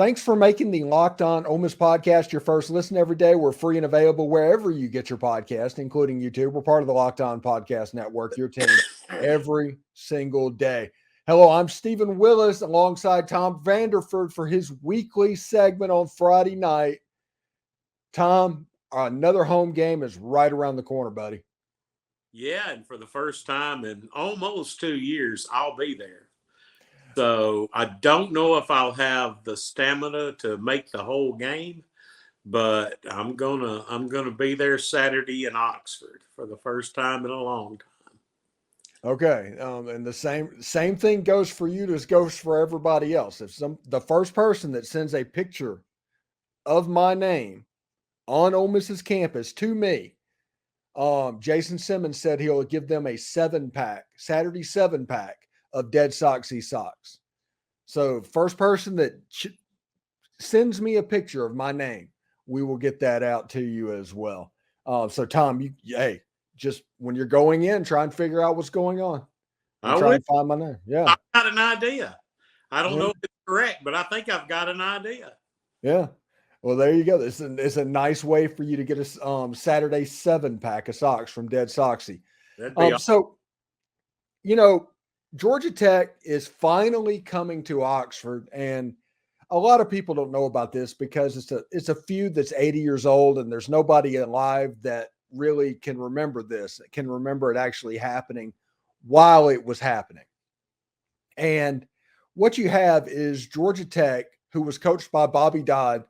Thanks for making the Locked On Ole Miss podcast your first listen every day. We're free and available wherever you get your podcast, including YouTube. We're part of the Locked On Podcast Network, your team every single day. Hello, I'm Stephen Willis alongside Tom Vanderford for his weekly segment on Friday night. Tom, another home game is right around the corner, buddy. Yeah, and for the first time in almost 2 years, I'll be there. So I don't know if I'll have the stamina to make the whole game, but I'm gonna be there Saturday in Oxford for the first time in a long time. Okay, and the same thing goes for you as goes for everybody else. If the first person that sends a picture of my name on Ole Miss's campus to me, Jason Simmons said he'll give them a Saturday 7-pack of Dead Soxy socks. So first person that sends me a picture of my name, we will get that out to you as well. So Tom, hey, just when you're going in, try and figure out what's going on. I'm trying to find my name. Yeah. I've got an idea. I don't know if it's correct, but I think I've got an idea. Yeah. Well, there you go. It's a nice way for you to get a Saturday 7-pack of socks from Dead Soxy. So, Georgia Tech is finally coming to Oxford, and a lot of people don't know about this because it's a feud that's 80 years old, and there's nobody alive that really can remember this, can remember it actually happening while it was happening. And what you have is Georgia Tech, who was coached by Bobby Dodd.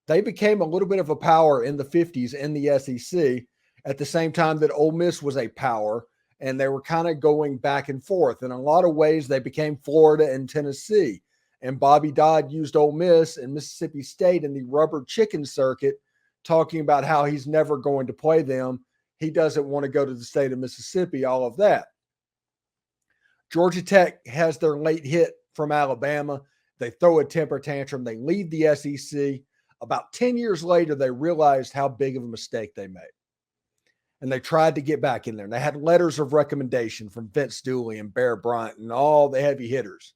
They became a little bit of a power in the 50s in the SEC at the same time that Ole Miss was a power, and they were kind of going back and forth. In a lot of ways, they became Florida and Tennessee. And Bobby Dodd used Ole Miss and Mississippi State in the rubber chicken circuit, talking about how he's never going to play them. He doesn't want to go to the state of Mississippi, all of that. Georgia Tech has their late hit from Alabama. They throw a temper tantrum. They lead the SEC. About 10 years later, they realized how big of a mistake they made. And they tried to get back in there. And they had letters of recommendation from Vince Dooley and Bear Bryant and all the heavy hitters.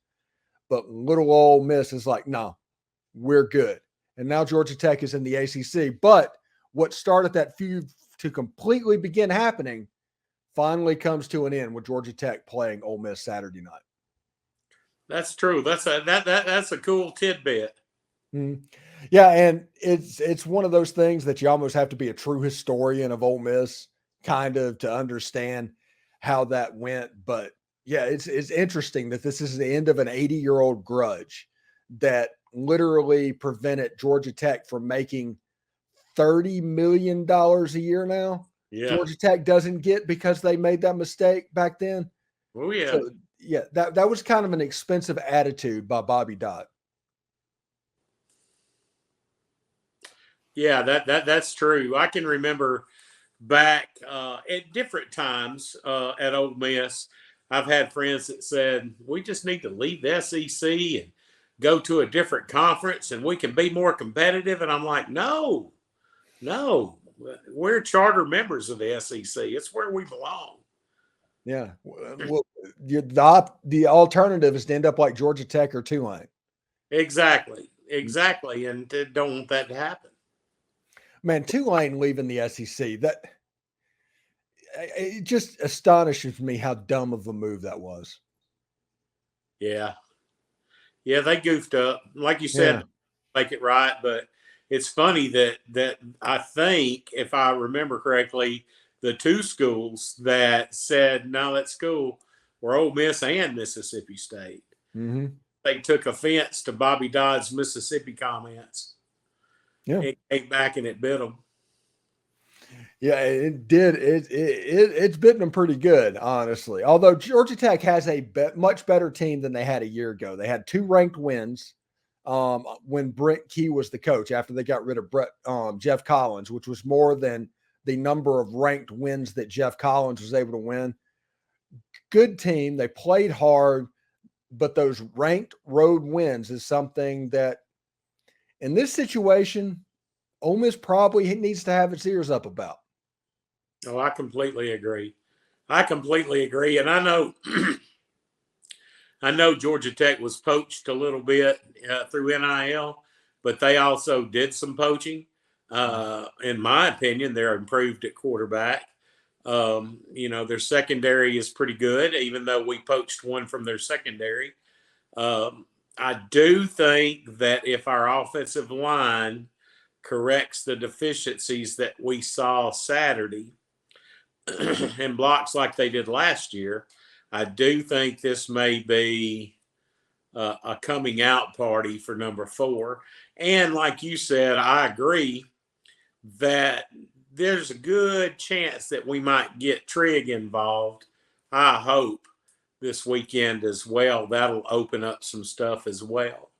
But little Ole Miss is like, no, we're good. And now Georgia Tech is in the ACC. But what started that feud to completely begin happening finally comes to an end with Georgia Tech playing Ole Miss Saturday night. That's true. That's a cool tidbit. Mm-hmm. Yeah, and it's one of those things that you almost have to be a true historian of Ole Miss kind of to understand how that went. But yeah, it's interesting that this is the end of an 80-year-old grudge that literally prevented Georgia Tech from making $30 million a year now. Yeah. Georgia Tech doesn't get because they made that mistake back then. Oh, yeah. So, yeah, that was kind of an expensive attitude by Bobby Dodd. Yeah, that's true. I can remember back at different times at Ole Miss, I've had friends that said, we just need to leave the SEC and go to a different conference and we can be more competitive. And I'm like, no, we're charter members of the SEC. It's where we belong. Yeah. Well, the alternative is to end up like Georgia Tech or Tulane. Exactly. And don't want that to happen. Man, Tulane leaving the SEC, it just astonishes me how dumb of a move that was. Yeah, they goofed up. Like you said, make it right. But it's funny that I think, if I remember correctly, the two schools that said, no, that's cool, were Ole Miss and Mississippi State. Mm-hmm. They took offense to Bobby Dodd's Mississippi comments. Yeah. It came back and it bit them. Yeah, it did. It's bitten them pretty good, honestly. Although Georgia Tech has a much better team than they had a year ago. They had 2 ranked wins when Brent Key was the coach after they got rid of Jeff Collins, which was more than the number of ranked wins that Jeff Collins was able to win. Good team. They played hard, but those ranked road wins is something that in this situation, Ole Miss probably needs to have its ears up about. Oh, I completely agree. And I know Georgia Tech was poached a little bit through NIL, but they also did some poaching. In my opinion, they're improved at quarterback. Their secondary is pretty good, even though we poached one from their secondary. I do think that if our offensive line corrects the deficiencies that we saw Saturday and blocks like they did last year, I do think this may be a coming out party for number 4. And like you said, I agree that there's a good chance that we might get Trigg involved. I hope this weekend as well. That'll open up some stuff as well.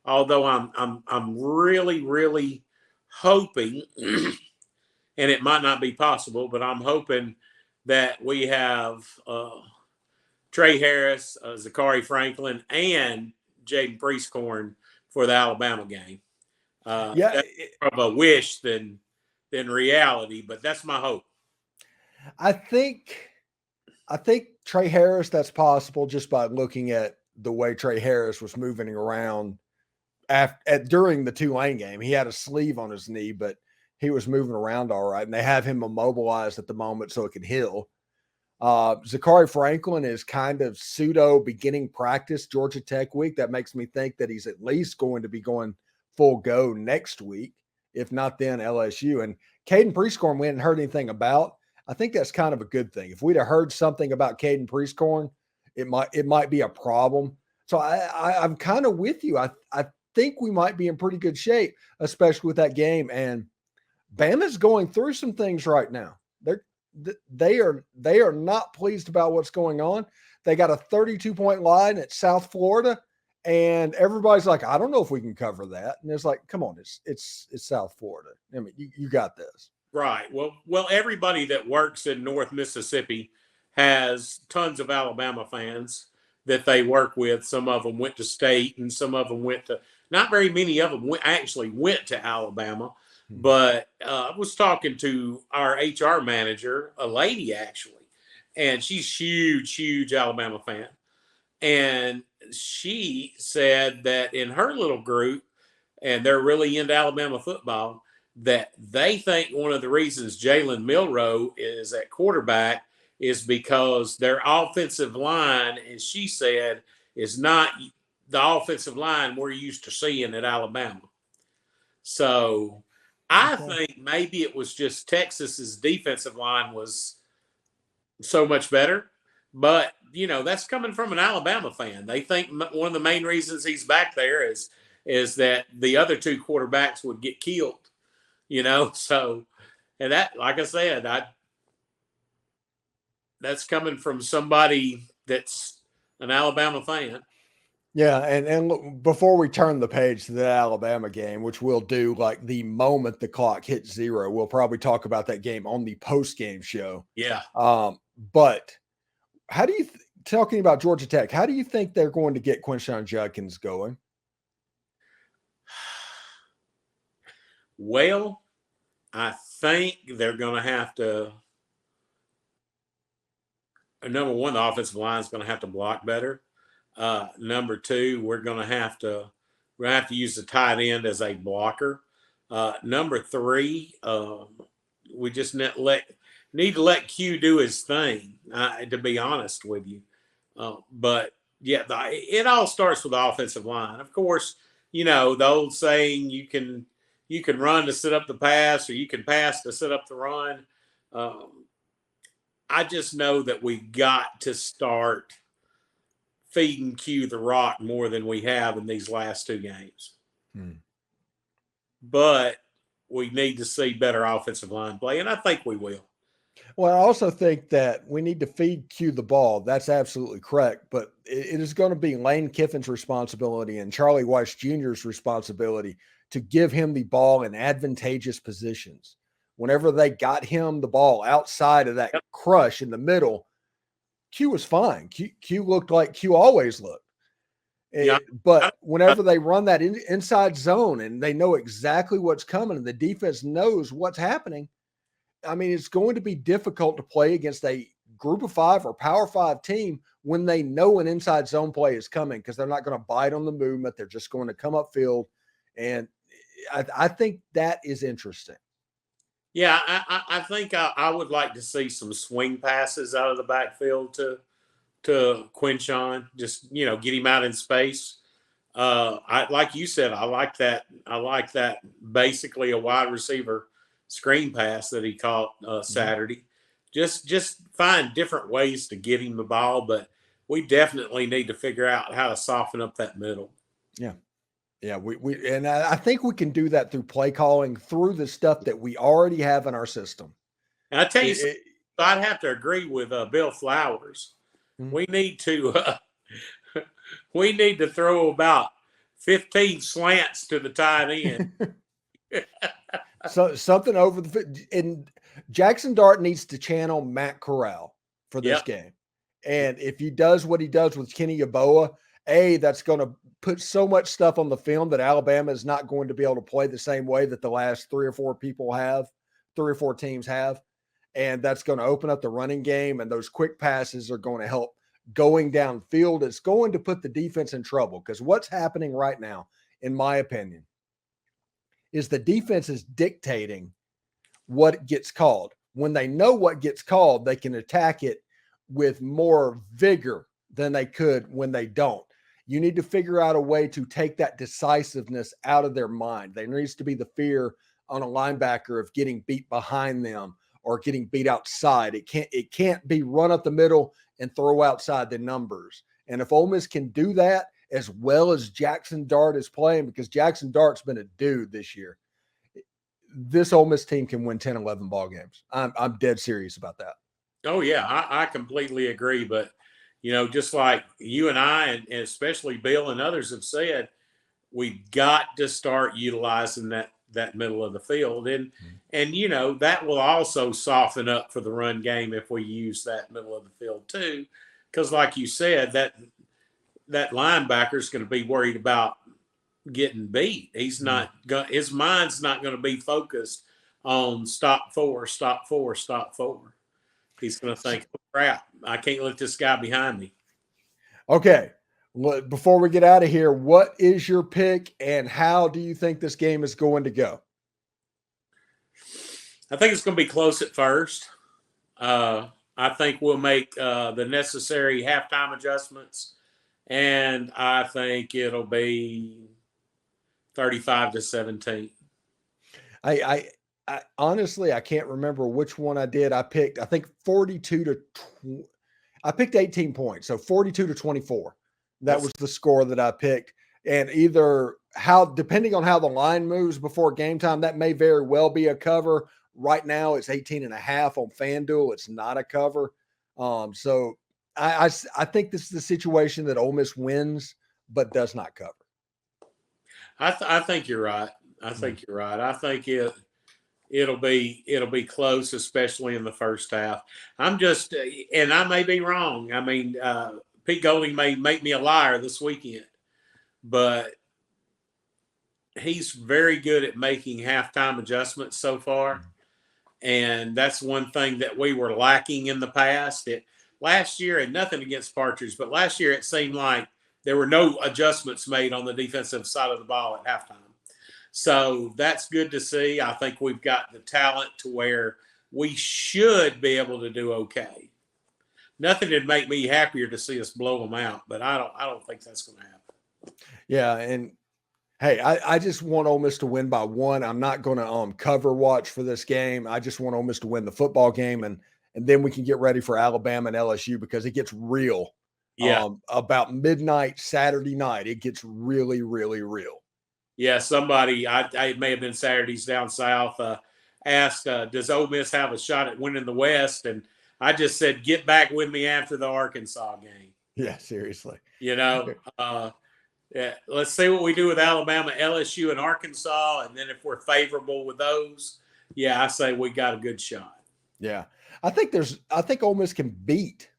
Although I'm really, really hoping, and it might not be possible, but I'm hoping that we have Trey Harris, Zachary Franklin, and Jaden Priestcorn for the Alabama game. That's more of a wish than reality, but that's my hope. I think Trey Harris, that's possible just by looking at the way Trey Harris was moving around during the Tulane game. He had a sleeve on his knee, but he was moving around all right, and they have him immobilized at the moment so it can heal. Zachary Franklin is kind of pseudo beginning practice Georgia Tech week. That makes me think that he's at least going to be going full go next week, if not then LSU. And Caden Priestcorn, we hadn't heard anything about. I think that's kind of a good thing. If we'd have heard something about Caden Priestcorn, it might be a problem. So I'm kind of with you. I think we might be in pretty good shape, especially with that game. And Bama's going through some things right now. They are not pleased about what's going on. They got a 32-point line at South Florida, and everybody's like, I don't know if we can cover that. And it's like, come on, it's South Florida. I mean, you got this. Right. Well, everybody that works in North Mississippi has tons of Alabama fans that they work with. Some of them went to state, and some of them went to – not very many of them actually went to Alabama. But I was talking to our HR manager, a lady actually, and she's huge Alabama fan. And she said that in her little group, and they're really into Alabama football, that they think one of the reasons Jalen Milroe is at quarterback is because their offensive line, as she said, is not the offensive line we're used to seeing at Alabama. So I think maybe it was just Texas's defensive line was so much better. But, that's coming from an Alabama fan. They think one of the main reasons he's back there is that the other two quarterbacks would get killed, So, and that, like I said, that's coming from somebody that's an Alabama fan. Yeah, and look, before we turn the page to the Alabama game, which we'll do like the moment the clock hits 0, we'll probably talk about that game on the post-game show. Yeah. But how do you talking about Georgia Tech, how do you think they're going to get Quinshon Judkins going? Well, I think they're going to have to number one, the offensive line is going to have to block better. Number two, we're going to have to use the tight end as a blocker. Number three, we just need to let Q do his thing. To be honest with you, but yeah, it all starts with the offensive line. Of course, the old saying you can run to set up the pass, or you can pass to set up the run. I just know that we got to start feeding Q the rock more than we have in these last two games. But we need to see better offensive line play, and I think we will. Well, I also think that we need to feed Q the ball. That's absolutely correct. But it is going to be Lane Kiffin's responsibility and Charlie Weiss Jr.'s responsibility to give him the ball in advantageous positions. Whenever they got him the ball outside of that crush in the middle, Q was fine. Q looked like Q always looked. But whenever they run that inside zone and they know exactly what's coming and the defense knows what's happening, I mean, it's going to be difficult to play against a group of 5 or power 5 team when they know an inside zone play is coming, because they're not going to bite on the movement. They're just going to come upfield. And I think that is interesting. Yeah, I think I would like to see some swing passes out of the backfield to Quinshon. Just get him out in space. I like you said, I like that. I like that. Basically, a wide receiver screen pass that he caught Saturday. Just find different ways to get him the ball, but we definitely need to figure out how to soften up that middle. Yeah. Yeah, and I think we can do that through play calling, through the stuff that we already have in our system. And I tell you, I'd have to agree with Bill Flowers. Mm-hmm. We need to throw about 15 slants to the tight end. So something over and Jackson Dart needs to channel Matt Corral for this game. And if he does what he does with Kenny Yeboah, that's going to put so much stuff on the film that Alabama is not going to be able to play the same way that the last 3 or 4 teams have. And that's going to open up the running game, and those quick passes are going to help going downfield. It's going to put the defense in trouble, because what's happening right now, in my opinion, is the defense is dictating what gets called. When they know what gets called, they can attack it with more vigor than they could when they don't. You need to figure out a way to take that decisiveness out of their mind. There needs to be the fear on a linebacker of getting beat behind them or getting beat outside. It can't be run up the middle and throw outside the numbers. And if Ole Miss can do that as well as Jackson Dart is playing, because Jackson Dart's been a dude this year, this Ole Miss team can win 10, 11 ball games. I'm dead serious about that. Oh, yeah, I completely agree. But, just like you and I, and especially Bill and others have said, we've got to start utilizing that middle of the field. And that will also soften up for the run game if we use that middle of the field too. Because like you said, that linebacker is going to be worried about getting beat. He's not going. His mind's not going to be focused on stop 4, stop 4, stop 4. He's going to think, oh, crap, I can't let this guy behind me. Okay. Before we get out of here, what is your pick and how do you think this game is going to go? I think it's going to be close at first. I think we'll make the necessary halftime adjustments, and I think it'll be 35-17. I honestly, I can't remember which one I did. I picked, I think 42-20. I picked 18 points, so 42-24. That was the score that I picked. And depending on how the line moves before game time, that may very well be a cover. Right now it's 18.5 on FanDuel. It's not a cover. So I think this is the situation that Ole Miss wins, but does not cover. I think you're right. I think you're right. I think it'll be close, especially in the first half. And I may be wrong. I mean, Pete Golding may make me a liar this weekend, but he's very good at making halftime adjustments so far. And that's one thing that we were lacking in the past. Last year, and nothing against Partridge, but last year it seemed like there were no adjustments made on the defensive side of the ball at halftime. So that's good to see. I think we've got the talent to where we should be able to do okay. Nothing would make me happier to see us blow them out, but I don't think that's going to happen. Yeah, and hey, I just want Ole Miss to win by 1. I'm not going to cover watch for this game. I just want Ole Miss to win the football game, and then we can get ready for Alabama and LSU, because it gets real. Yeah. About midnight Saturday night, it gets really, really real. Yeah, somebody, it may have been Saturdays down south, asked, does Ole Miss have a shot at winning the West? And I just said, get back with me after the Arkansas game. Yeah, seriously. Let's see what we do with Alabama, LSU, and Arkansas. And then if we're favorable with those, I say we got a good shot. Yeah. I think Ole Miss can beat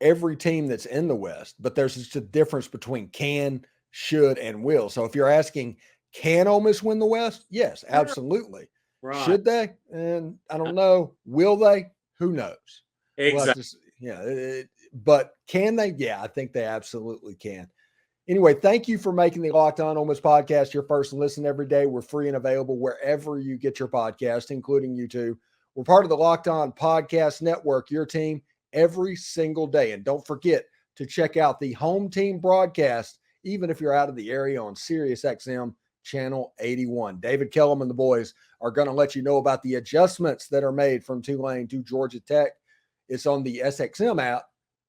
every team that's in the West, but there's just a difference between can, should, and will. So if you're asking, can Ole Miss win the West? Yes, absolutely. Right. Should they? And I don't know. Will they? Who knows? Exactly. But can they? Yeah, I think they absolutely can. Anyway, thank you for making the Locked On Ole Miss podcast your first listen every day. We're free and available wherever you get your podcast, including YouTube. We're part of the Locked On Podcast Network, your team every single day. And don't forget to check out the home team broadcast, even if you're out of the area, on Sirius XM Channel 81. David Kellum and the boys are going to let you know about the adjustments that are made from Tulane to Georgia Tech. It's on the SXM app.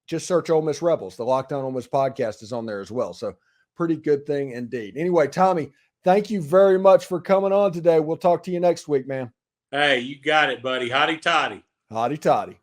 Just search Ole Miss Rebels. The Locked On Ole Miss podcast is on there as well. So pretty good thing indeed. Anyway, Tommy, thank you very much for coming on today. We'll talk to you next week, man. Hey, you got it, buddy. Hotty toddy. Hotty toddy.